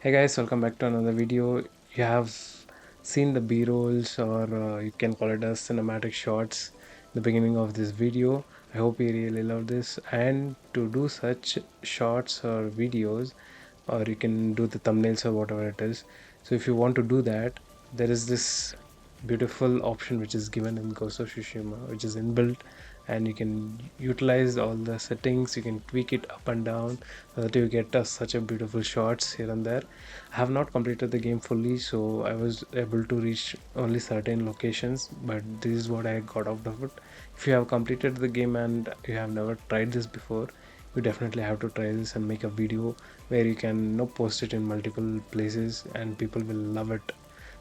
Hey guys, welcome back to another video. You have seen the B-rolls or you can call it as cinematic shots the beginning of this video. I hope you really love this, and to do such shots or videos, or you can do the thumbnails or whatever it is. So if you want to do that, there is this beautiful option which is given in Ghost of Tsushima, which is inbuilt, and you can utilize all the settings. You can tweak it up and down so that you get such a beautiful shots here and there. I have not completed the game fully, so I was able to reach only certain locations, but this is what I got out of it. If you have completed the game and you have never tried this before, you definitely have to try this and make a video where you can post it in multiple places and people will love it.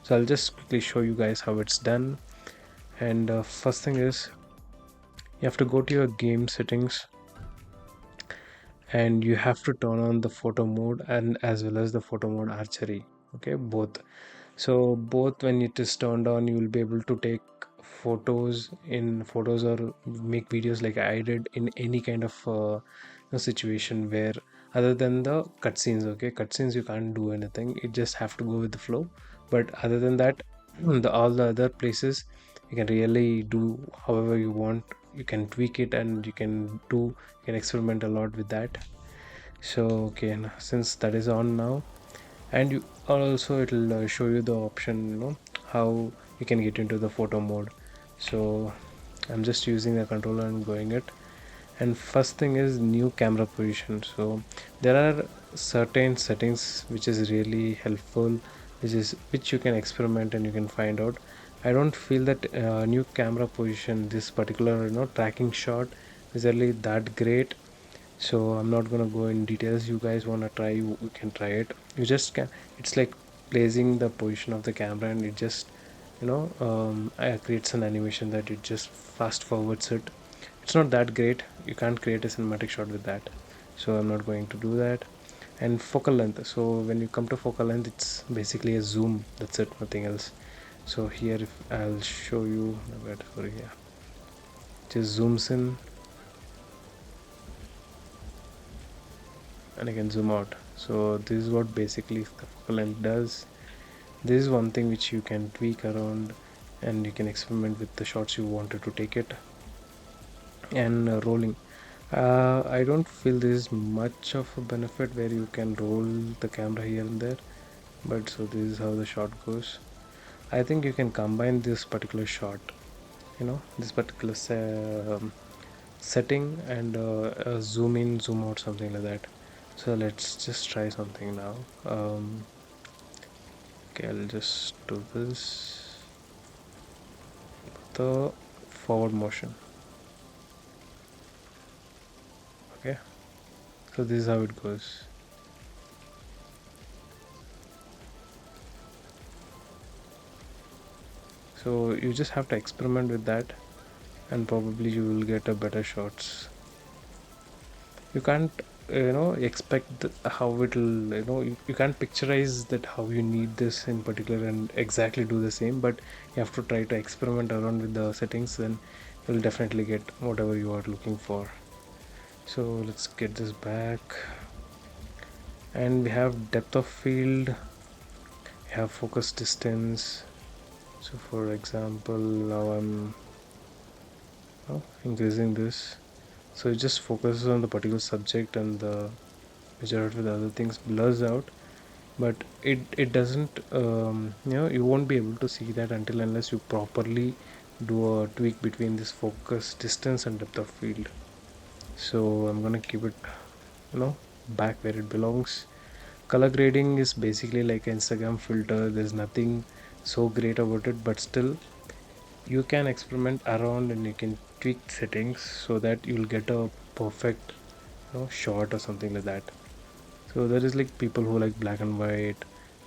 So I'll just quickly show you guys how it's done. And first thing is, you have to go to your game settings and you have to turn on the photo mode and as well as the photo mode archery. Okay, both. So both, when it is turned on, you will be able to take photos or make videos like I did in any kind of situation where, other than the cutscenes. Okay, cutscenes you can't do anything, you just have to go with the flow. But other than that, all the other places you can really do however you want. You can tweak it and you can experiment a lot with that. So okay, since that is on now, and you also, it'll show you the option, how you can get into the photo mode. So I'm just using the controller and going it. And first thing is new camera position. So there are certain settings which is really helpful, which you can experiment and you can find out. I don't feel that new camera position, this particular tracking shot, is really that great. So I'm not gonna go in details. You guys wanna try, you can try it. You just can. It's like placing the position of the camera and it just creates an animation that it just fast forwards it. It's not that great. You can't create a cinematic shot with that, so I'm not going to do that. And focal length, so when you come to focal length, it's basically a zoom, that's it, nothing else. So here, if I'll show you, wait, sorry, yeah, just zooms in and I can zoom out. So this is what basically the focal length does. This is one thing which you can tweak around and you can experiment with the shots you wanted to take it. And rolling, I don't feel this is much of a benefit where you can roll the camera here and there, but so this is how the shot goes. I think you can combine this particular shot, this particular setting, and zoom in, zoom out, something like that. So let's just try something now. Okay, I'll just do this, the forward motion. Okay, so this is how it goes. So you just have to experiment with that and probably you will get a better shots. You can't expect how it'll, you can't picturize that how you need this in particular and exactly do the same, but you have to try to experiment around with the settings, then you'll definitely get whatever you are looking for. So let's get this back, and we have depth of field, we have focus distance. So for example, now I'm increasing this, so it just focuses on the particular subject and the majority of the other things blurs out. But it doesn't, you won't be able to see that until unless you properly do a tweak between this focus distance and depth of field. So I'm gonna keep it back where it belongs. Color grading is basically like an Instagram filter. There's nothing so great about it, but still you can experiment around and you can tweak settings so that you'll get a perfect shot or something like that. So there is like people who like black and white,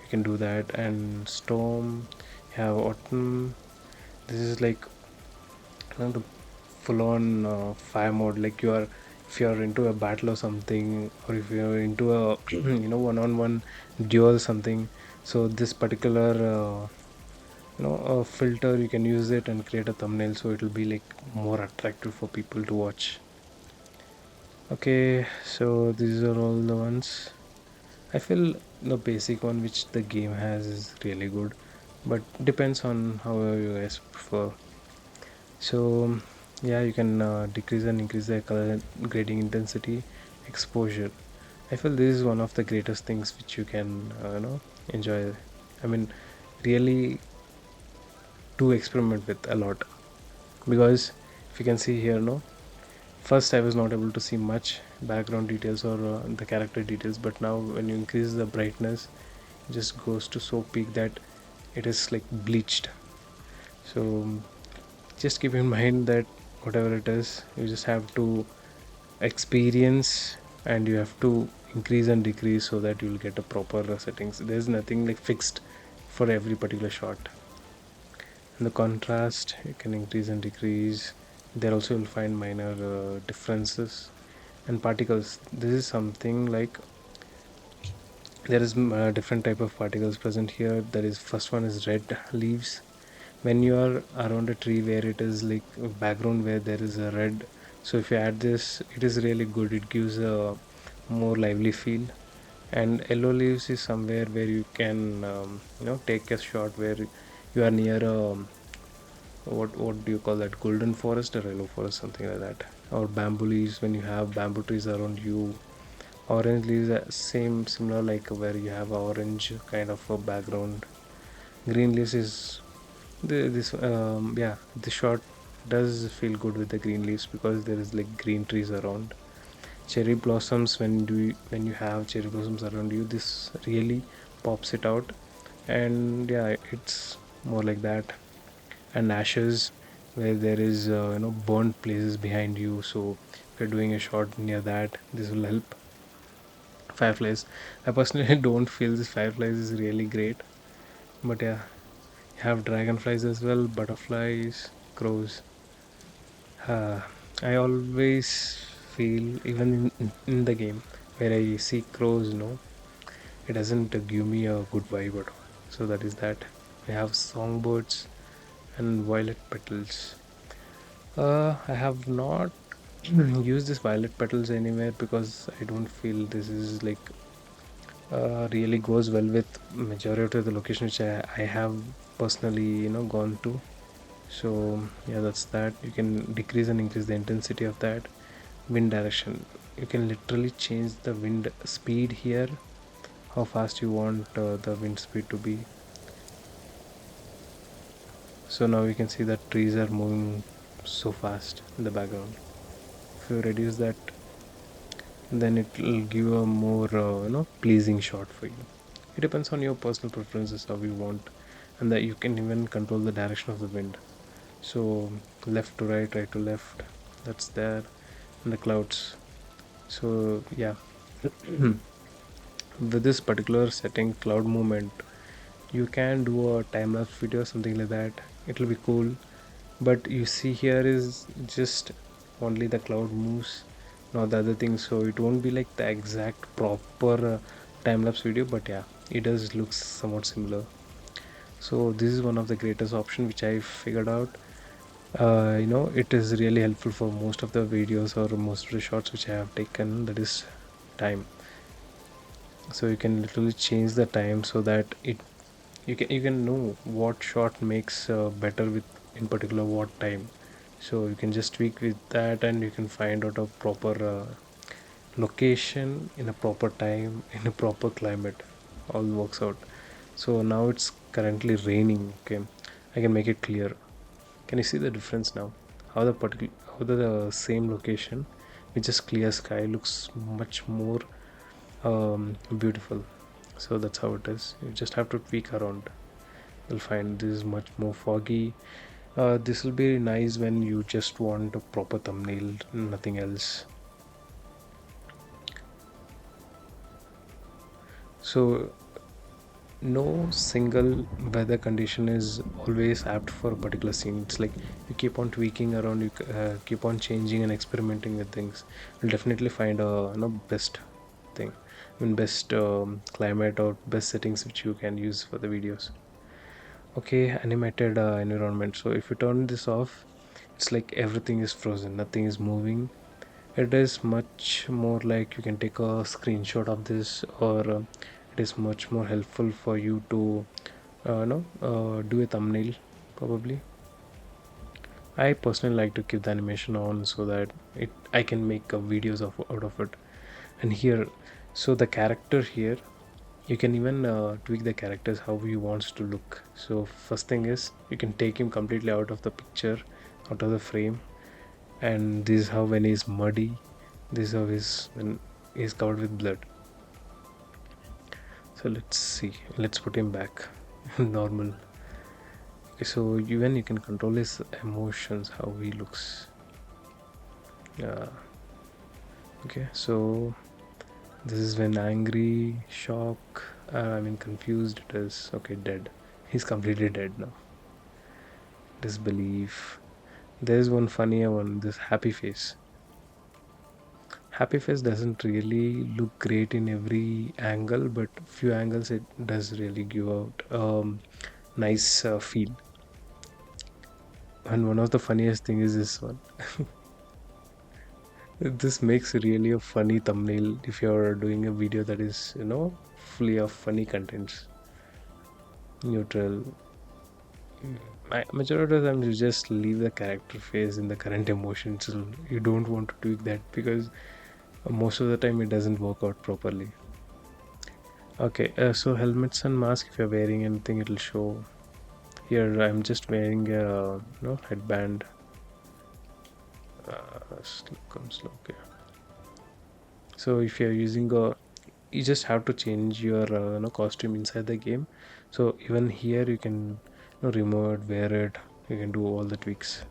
you can do that. And storm, you have autumn. This is like the full on fire mode, like you are, if you are into a battle or something, or if you are into a one on one duel something. So this particular filter, you can use it and create a thumbnail, so it will be like more attractive for people to watch. Okay, so these are all the ones. I feel the basic one which the game has is really good, but depends on how you guys prefer. So yeah, you can decrease and increase the color grading intensity, exposure. I feel this is one of the greatest things which you can enjoy. I mean, really to experiment with a lot, because if you can see here, no, first I was not able to see much background details or the character details, but now when you increase the brightness, it just goes to so peak that it is like bleached. So just keep in mind that whatever it is, you just have to experience, and you have to increase and decrease so that you'll get a proper settings. There's nothing like fixed for every particular shot. And the contrast, you can increase and decrease. There also you'll find minor differences. And particles, this is something like there is different type of particles present here. There is first one is red leaves. When you are around a tree where it is like a background where there is a red, so if you add this, it is really good. It gives a more lively feel. And yellow leaves is somewhere where you can take a shot where you are near a, what do you call that, golden forest or yellow forest, something like that. Or bamboo leaves, when you have bamboo trees around you. Orange leaves are same similar, like where you have a orange kind of a background. Green leaves is this yeah, the shot does feel good with the green leaves because there is like green trees around. Cherry blossoms, when you have cherry blossoms around you, this really pops it out. And yeah, it's more like that. And ashes, where there is burnt places behind you, so if you're doing a shot near that, this will help. Fireflies, I personally don't feel this fireflies is really great, but yeah, you have dragonflies as well, butterflies, crows. uh, I always feel, even in the game, where I see crows, it doesn't give me a good vibe at all. So that is that. I have songbirds and violet petals. I have not used this violet petals anywhere because I don't feel this is like really goes well with majority of the locations which I have personally gone to. So yeah, that's that. You can decrease and increase the intensity of that. Wind direction, you can literally change the wind speed here, how fast you want the wind speed to be. So now you can see that trees are moving so fast in the background. If you reduce that, then it will give a more pleasing shot for you. It depends on your personal preferences how you want, and that you can even control the direction of the wind. So left to right, right to left, that's there. And the clouds, so yeah. With this particular setting, cloud movement, you can do a time lapse video, something like that. It will be cool. But you see here is just only the cloud moves, not the other things. So it won't be like the exact proper time lapse video, but yeah, it does looks somewhat similar. So this is one of the greatest option which I figured out. It is really helpful for most of the videos or most of the shots which I have taken, that is time. So you can literally change the time so that you can know what shot makes better with in particular what time. So you can just tweak with that, and you can find out a proper location in a proper time in a proper climate. All works out. So now it's currently raining. Okay, I can make it clear. Can you see the difference now? How the same location with just clear sky looks much more beautiful. So that's how it is. You just have to tweak around. You'll find this is much more foggy. This will be nice when you just want a proper thumbnail, nothing else. So no single weather condition is always apt for a particular scene. It's like you keep on tweaking around, you keep on changing and experimenting with things. You'll definitely find a best thing. I mean, best climate or best settings which you can use for the videos. Okay, animated environment. So if you turn this off, it's like everything is frozen, nothing is moving. It is much more like you can take a screenshot of this, or it is much more helpful for you to do a thumbnail probably. I personally like to keep the animation on so that it I can make videos of out of it. And here, so the character here, you can even tweak the characters how he wants to look. So first thing is you can take him completely out of the picture, out of the frame, and this is how when he's muddy, this is how he's when he's covered with blood. So let's see, let's put him back normal. Okay, so even you can control his emotions, how he looks. uh, okay, so this is when angry, shock, I mean confused, it is okay, dead. He's completely dead now. Disbelief. There's one funnier one, this happy face. Happy face doesn't really look great in every angle, but few angles it does really give out nice feel. And one of the funniest thing is this one. This makes really a funny thumbnail if you're doing a video that is, fully of funny contents. Neutral. Majority of the time you just leave the character face in the current emotions. So you don't want to tweak that because most of the time it doesn't work out properly. Okay, so helmets and mask, if you're wearing anything it'll show. Here I'm just wearing a headband. Slow, come slow. Okay, so if you're using a, you just have to change your costume inside the game. So even here you can remove it, wear it, you can do all the tweaks.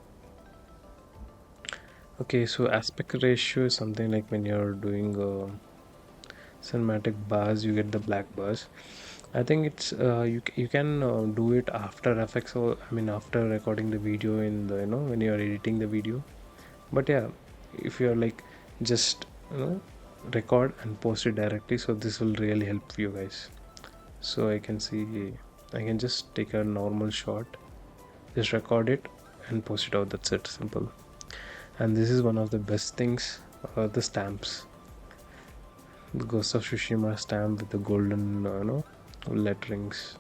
Okay, so aspect ratio is something like when you're doing cinematic bars, you get the black bars. I think it's you can do it after effects, or I mean after recording the video in the when you're editing the video. But yeah, if you're like just record and post it directly, so this will really help you guys. So I can see, I can just take a normal shot, just record it and post it out. That's it, simple. And this is one of the best things, the stamps. The Ghost of Tsushima stamp with the golden letterings.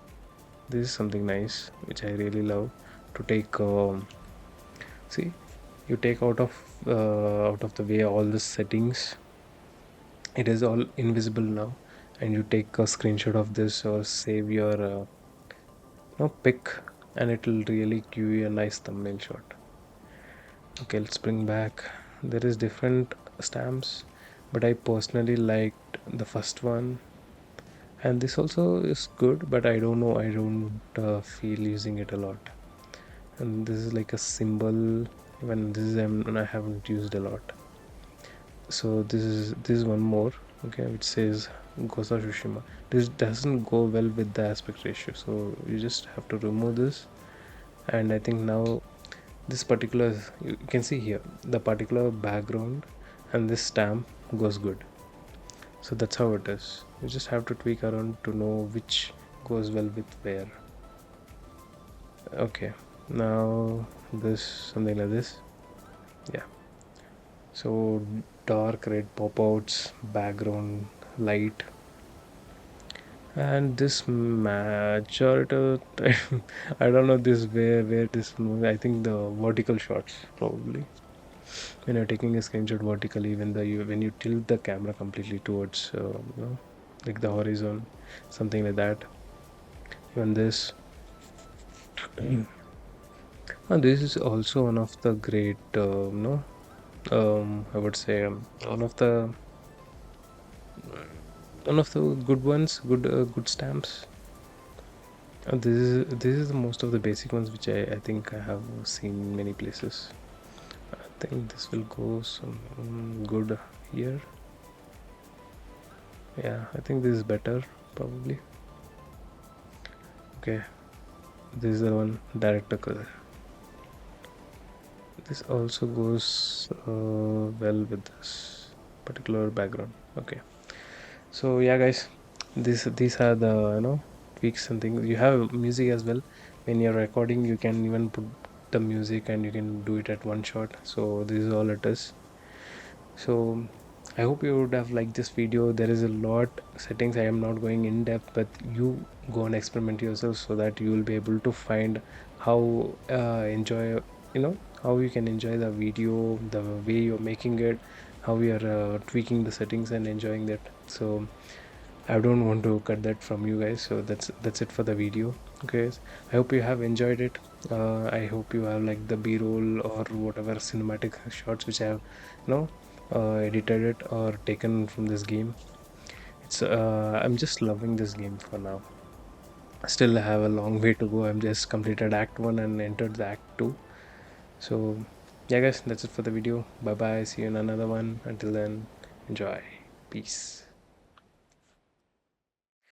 This is something nice which I really love to take. See, you take out of the way all the settings. It is all invisible now, and you take a screenshot of this or save your pic, and it will really give you a nice thumbnail shot. Okay, let's bring back. There is different stamps, but I personally liked the first one, and this also is good, but I don't know, I don't feel using it a lot. And this is like a symbol, even this is I haven't used a lot. So this is one more, okay, which says Ghost of Tsushima. This doesn't go well with the aspect ratio, so you just have to remove this. And I think now this particular, you can see here the particular background and this stamp goes good. So that's how it is. You just have to tweak around to know which goes well with where. Okay, now this something like this. Yeah, so dark red pop outs, background light, and this majority of the time, I don't know this where this movie, I think the vertical shots probably, when you're taking a screenshot vertically, when you tilt the camera completely towards like the horizon, something like that. Even this. And this is also one of the great I would say one of the good ones, good stamps. This is the most of the basic ones which I think I have seen many places. I think this will go some good here. Yeah, I think this is better probably. Okay, this is the one, director color. This also goes well with this particular background. Okay, so yeah guys, these are the tweaks and things. You have music as well. When you're recording you can even put the music and you can do it at one shot. So this is all it is. So I hope you would have liked this video. There is a lot settings. I am not going in depth, but you go and experiment yourself so that you will be able to find how enjoy how you can enjoy the video, the way you're making it, how we are tweaking the settings and enjoying that. So I don't want to cut that from you guys. So that's it for the video, guys. I hope you have enjoyed it. I hope you have like the B-roll or whatever cinematic shots which I have, you know, edited it or taken from this game. It's I'm just loving this game for now. Still have a long way to go. I'm just completed Act 1 and entered the Act 2. So yeah, guys, that's it for the video. Bye bye. See you in another one. Until then, enjoy. Peace.